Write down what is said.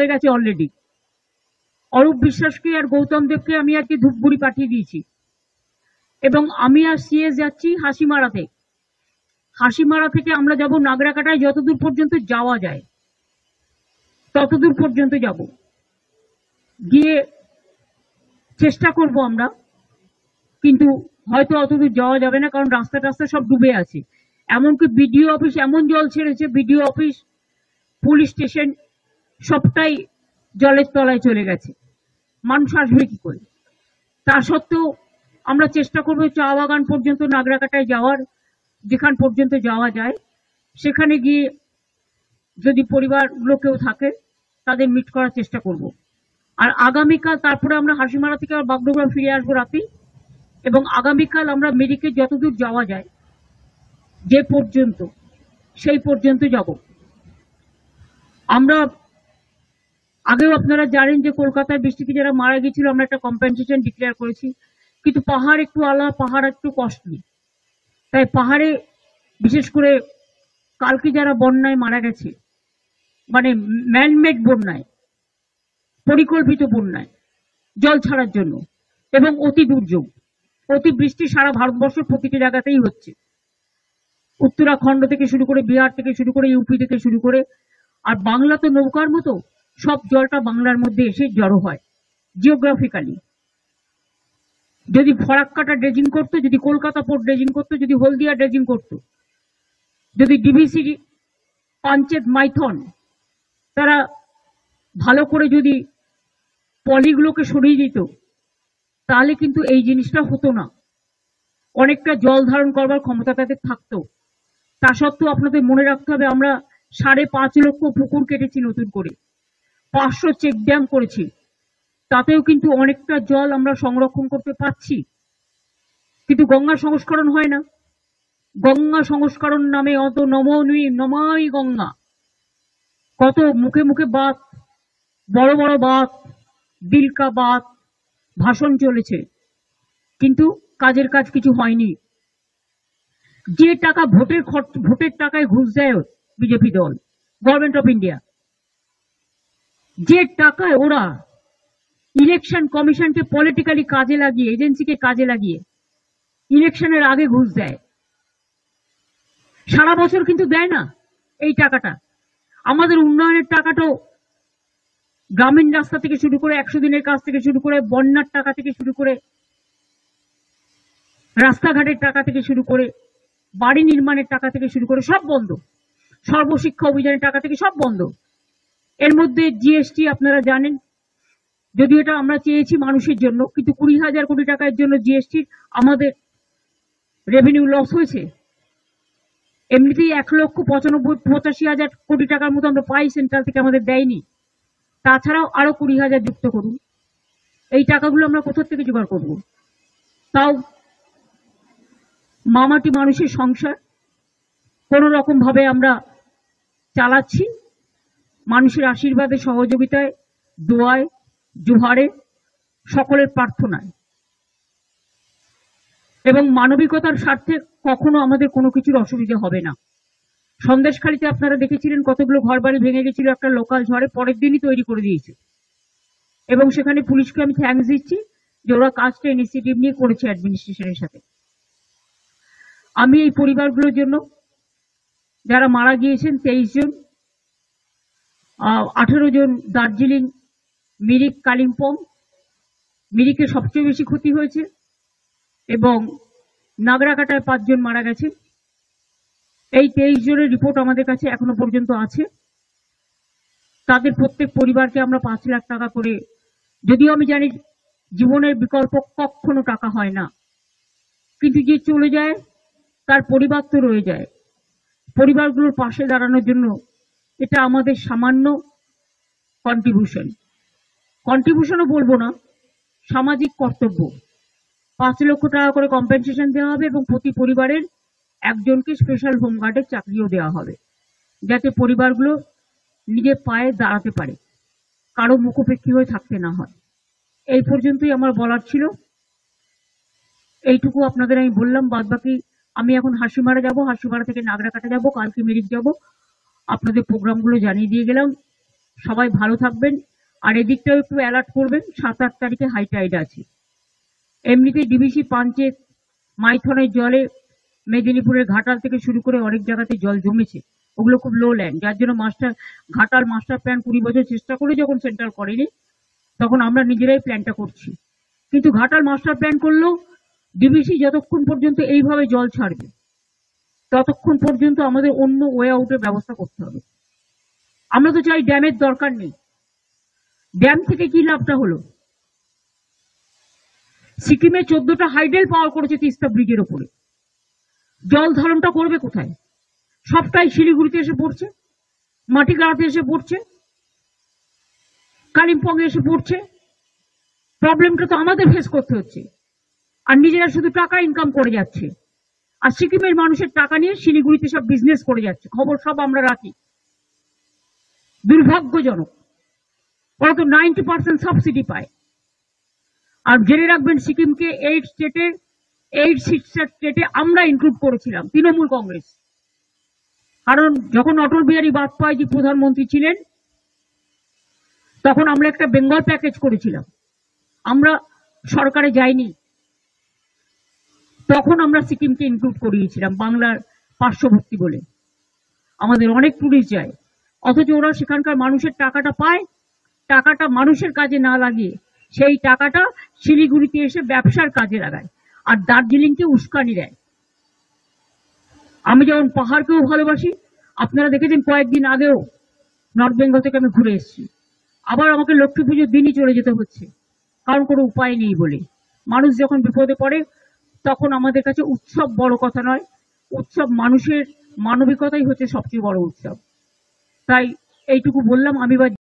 চলে গেছে অলরেডি। অরূপ বিশ্বাসকে আর গৌতম দেবকে আমি আজকে ধূপগুড়ি পাঠিয়ে দিয়েছি, এবং আমি আর সিএস যাচ্ছি হাসিমারাতে। হাসিমারা থেকে আমরা যাব নাগরাকাটায়, যতদূর পর্যন্ত যাওয়া যায় ততদূর পর্যন্ত যাব, গিয়ে চেষ্টা করব আমরা, কিন্তু হয়তো অতদূর যাওয়া যাবে না, কারণ রাস্তা টাস্তা সব ডুবে আছে। এমনকি বিডিও অফিস এমন জল ছেড়েছে, বিডিও অফিস, পুলিশ স্টেশন সবটাই জলের তলায় চলে গেছে। মানুষ আসবে কি করে? তা সত্ত্বেও আমরা চেষ্টা করবো চা বাগান পর্যন্ত নাগরাকাটায় যাওয়ার, যেখান পর্যন্ত যাওয়া যায় সেখানে গিয়ে যদি পরিবারগুলো কেউ থাকে তাদের মিট করার চেষ্টা করব। আর আগামীকাল তারপরে আমরা হাসিমারা থেকে বাগডোগরা ফিরে আসবো রাতে, এবং আগামীকাল আমরা মেরিকে যতদূর যাওয়া যায়, যে পর্যন্ত সেই পর্যন্ত যাব। আমরা আগেও আপনারা জানেন যে কলকাতার বৃষ্টিতে যারা মারা গেছিল আমরা একটা কম্পেনসেশন ডিক্লেয়ার করেছি, কিন্তু পাহাড় একটু আলাদা, পাহাড় একটু কস্টলি। তাই পাহাড়ে বিশেষ করে কালকে যারা বন্যায় মারা গেছে, মানে ম্যানমেড বন্যায়, পরিকল্পিত বন্যায়, জল ছাড়ার জন্য, এবং অতি দুর্যোগ, অতি বৃষ্টি সারা ভারতবর্ষের প্রতিটি জায়গাতেই হচ্ছে, উত্তরাখণ্ড থেকে শুরু করে, বিহার থেকে শুরু করে, ইউপি থেকে শুরু করে। আর বাংলা তো নৌকার মতো, সব জলটা বাংলার মধ্যে এসে জড়ো হয় জিওগ্রাফিক্যালি। যদি ফরাক্কাটা ড্রেজিং করতো, যদি কলকাতা পোর্ট ড্রেজিং করতো, যদি হলদিয়া ড্রেজিং করতো, যদি ডিভিসি, পাঞ্চেত, মাইথন তারা ভালো করে যদি পলিগুলোকে সরিয়ে দিত, তাহলে কিন্তু এই জিনিসটা হতো না। অনেকটা জল ধারণ করবার ক্ষমতা তাদের থাকতো। তা সত্ত্বেও আপনাদের মনে রাখতে হবে, আমরা 5.5 লক্ষ পুকুর কেটেছি নতুন করে, 500 চেক ড্যাম করেছি, তাতেও কিন্তু অনেকটা জল আমরা সংরক্ষণ করতে পারছি। কিন্তু গঙ্গা সংস্করণ হয় না। গঙ্গা সংস্করণ নামে অত নমাই গঙ্গা, কত মুখে মুখে বাত, বড় বড় বাত, দিল কা বাত ভাষণ চলেছে, কিন্তু কাজের কাজ কিছু হয়নি। যে টাকা ভোটের টাকায় ঘুষ দেয় বিজেপি দল, গভর্নমেন্ট অফ ইন্ডিয়া, যে টাকায় ওরা ইলেকশন কমিশনকে পলিটিক্যালি কাজে লাগিয়ে, এজেন্সিকে কাজে লাগিয়ে ইলেকশনের আগে ঘুষ দেয়, সারা বছর কিন্তু দেয় না এই টাকাটা। আমাদের উন্নয়নের টাকাটাও গ্রামীণ রাস্তা থেকে শুরু করে, 100 দিনের কাজ থেকে শুরু করে, বন্যার টাকা থেকে শুরু করে, রাস্তাঘাটের টাকা থেকে শুরু করে, বাড়ি নির্মাণের টাকা থেকে শুরু করে সব বন্ধ, সর্বশিক্ষা অভিযানের টাকা থেকে সব বন্ধ। এর মধ্যে জিএসটি আপনারা জানেন, যদিও এটা আমরা চেয়েছি মানুষের জন্য, কিন্তু 20,000 কোটি টাকার জন্য জিএসটি আমাদের রেভিনিউ লস হয়েছে। এমনিতেই 1,85,000 কোটি টাকার মতো আমরা পাই সেন্ট্রাল থেকে, আমাদের দেয়নি। তাছাড়াও আরো 20,000 যুক্ত করুন। এই টাকাগুলো আমরা কোথা থেকে জোগাড় করব? তাও মামাটি মানুষের সংসার কোন রকম ভাবে আমরা চালাচ্ছি, মানুষের আশীর্বাদে, সহযোগিতায়, দোয়ায়, জোহারে, সকলের প্রার্থনায়, এবং মানবিকতার স্বার্থে কখনো আমাদের কোনো কিছুর অসুবিধা হবে না। সন্দেশখালীতে আপনারা দেখেছিলেন কতগুলো ঘর বাড়ি ভেঙে গেছিল একটা লোকাল ঝড়ে, পরের দিনই তৈরি করে দিয়েছে, এবং সেখানে পুলিশকে আমি থ্যাঙ্কস দিচ্ছি যে ওরা কাজটা ইনিশিয়েটিভ নিয়ে করেছে অ্যাডমিনিস্ট্রেশনের সাথে। আমি এই পরিবারগুলোর জন্য, যারা মারা গিয়েছেন 23 জন, 18 জন দার্জিলিং, মিরিক, কালিম্পং, মিরিকে সবচেয়ে বেশি ক্ষতি হয়েছে, এবং নাগরাকাটায় 5 জন মারা গেছে। এই 23 জনের রিপোর্ট আমাদের কাছে এখনো পর্যন্ত আছে। তাদের প্রত্যেক পরিবারকে আমরা 5 লাখ টাকা করে, যদিও আমি জানি জীবনের বিকল্প কখনো টাকা হয় না, কিন্তু যে চলে যায় তার পরিবার তো রয়ে যায়। পরিবারগুলোর পাশে দাঁড়ানোর জন্য এটা আমাদের সামান্য কন্ট্রিবিউশনও বলবো না, সামাজিক কর্তব্য। 5 লক্ষ টাকা করে কম্পেনসেশন দেওয়া হবে, এবং প্রতি পরিবারের একজনকে স্পেশাল হোমগার্ডের চাকরিও দেওয়া হবে, যাতে পরিবারগুলো নিজের পায়ে দাঁড়াতে পারে, কারো মুখোপেক্ষী হয়ে থাকতে না হয়। এই পর্যন্তই আমার বলার ছিল, এইটুকু আপনাদের আমি বললাম। বাদ বাকি আমি এখন হাসিমারা যাব, হাসিমারা থেকে নাগরাকাটা যাব, কালকে মিরিক যাব, আপনাদের প্রোগ্রামগুলো জানিয়ে দিয়ে গেলাম। সবাই ভালো থাকবেন। আর এদিকটাও একটু অ্যালার্ট করবেন, 7-8 তারিখে হাই টাইড আছে। এমনিতেই ডিবিসি পাঞ্চেত মাইথনের জলে মেদিনীপুরের ঘাটাল থেকে শুরু করে অনেক জায়গাতে জল জমেছে, ওগুলো খুব লো ল্যান্ড, যার জন্য ঘাটাল মাস্টার প্ল্যান 20 বছর চেষ্টা করে যখন সেন্ট্রাল করেনি, তখন আমরা নিজেরাই প্ল্যানটা করছি। কিন্তু ঘাটাল মাস্টার প্ল্যান করলেও ডিবিসি যতক্ষণ পর্যন্ত এইভাবে জল ছাড়বে ততক্ষণ পর্যন্ত আমাদের অন্য ওয়ে আউটের ব্যবস্থা করতে হবে। আমরা তো চাই ড্যামের দরকার নেই। ড্যাম থেকে কি লাভটা হলো? সিকিমে 14টা হাইডেল পাওয়ার করেছে তিস্তা ব্রিজের ওপরে। জল ধারণটা করবে কোথায়? সবটাই শিলিগুড়িতে এসে পড়ছে, মাটিগাড়াতে এসে পড়ছে, কালিম্পং এসে পড়ছে। প্রবলেমটা তো আমাদের ফেস করতে হচ্ছে, আর নিজেরা শুধু টাকা ইনকাম করে যাচ্ছে। আর সিকিমের মানুষের টাকা নিয়ে শিলিগুড়িতে সব বিজনেস করে যাচ্ছে, খবর সব আমরা রাখি। দুর্ভাগ্যজনক। ওরা তো 90% সাবসিডি পায়। আর জেনে রাখবেন, সিকিমকে 8 স্টেটে আমরা ইনক্লুড করেছিলাম, তৃণমূল কংগ্রেস। কারণ যখন অটল বিহারী বাজপেয়ী প্রধানমন্ত্রী ছিলেন, তখন আমরা একটা বেঙ্গল প্যাকেজ করেছিলাম। আমরা সরকারে যাইনি, তখন আমরা সিকিমকে ইনক্লুড করিয়েছিলাম বাংলার পার্শ্ববর্তী বলে। আমাদের অনেক টুরিস্ট যায়, অথচ ওরা সেখানকার মানুষের টাকাটা পায়, টাকাটা মানুষের কাজে না লাগিয়ে সেই টাকাটা শিলিগুড়িতে এসে ব্যবসার কাজে লাগায় আর দার্জিলিংকে উস্কানি দেয়। আমি যেমন পাহাড়কেও ভালোবাসি, আপনারা দেখেছেন কয়েকদিন আগেও নর্থ বেঙ্গল থেকে আমি ঘুরে এসেছি, আবার আমাকে লক্ষ্মী পুজোর দিনই চলে যেতে হচ্ছে, কারণ কোনো উপায় নেই বলে। মানুষ যখন বিপদে পড়ে তখন আমাদের কাছে উৎসব বড় কথা নয়, উৎসব মানুষের মানবিকতাই হচ্ছে সবচেয়ে বড় উৎসব। তাই এইটুকু বললাম। আমি